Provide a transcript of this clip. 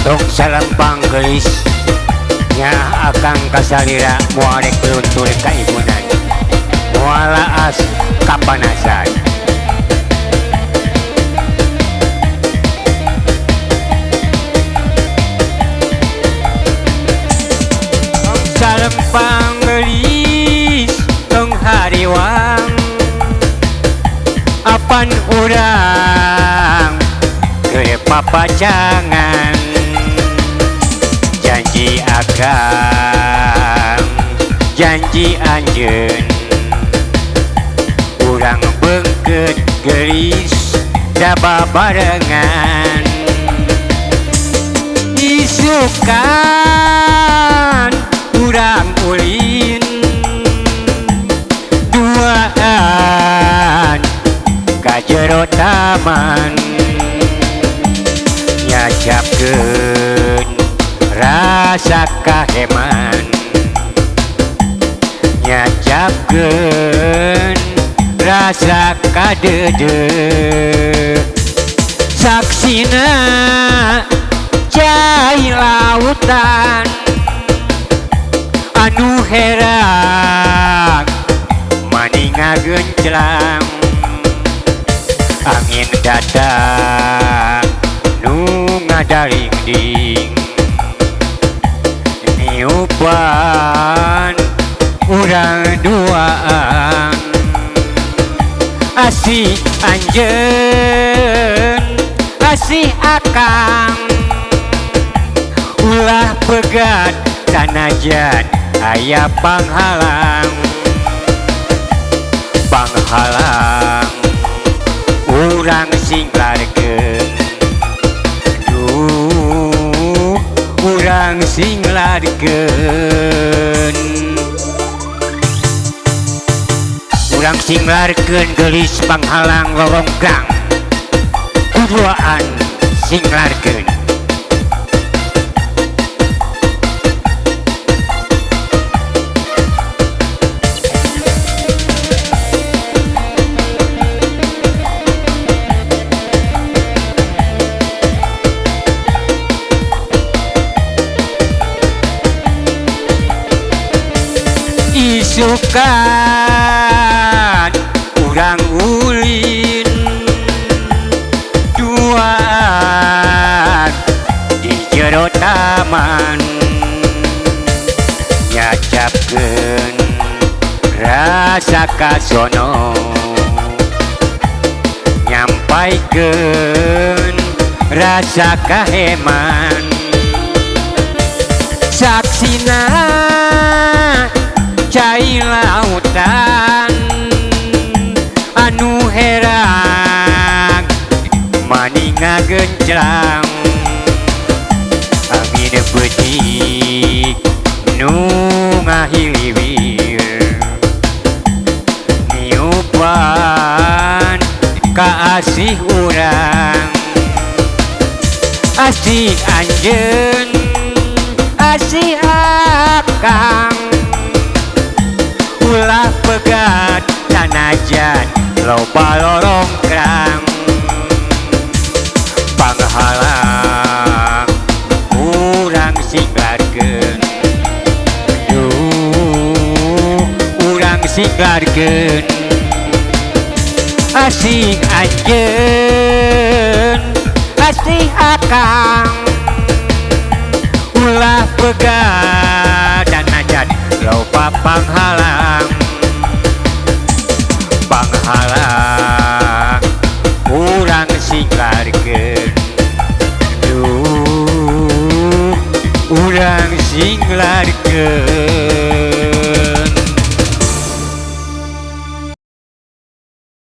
Tok salempang gelis nya akang kasalira muarek luntur ka ibunan mualaas kapanasan Tok salempang gelis tong hariwang apan urang ke papacangan janji akang janji anjeun urang beungkeut geulis da babarengan isukan urang ulin duaan ka jero taman nyajapkeun rasa kaheman nyajapkeun rasa kadede saksina cai lautan anu herang maninga genclang angin datang nu ngadaringding niupan urang duaan asih anjeun asih akang ulah pegat sanajan aya panghalang urang singlarkeun urang singlarkeun urang singlarkeun geulis panghalang loronggang kuduaan singlarkeun isukan urang ulin duaan di jero taman nyacapkeun rasa kasono nyampaikeun rasa kaheman saksina cai lautan anu herang maninga genclang angin peutik nu ngahiliwir niupan ka asih urang asih anjeun asih akang ulah pegat sanajan loba lorongkrang panghalang urang singlarkeun urang singlarkeun asih anjeun asih akang ulah pegat sanajan loba panghalang urang singlarkeun urang singlarkeun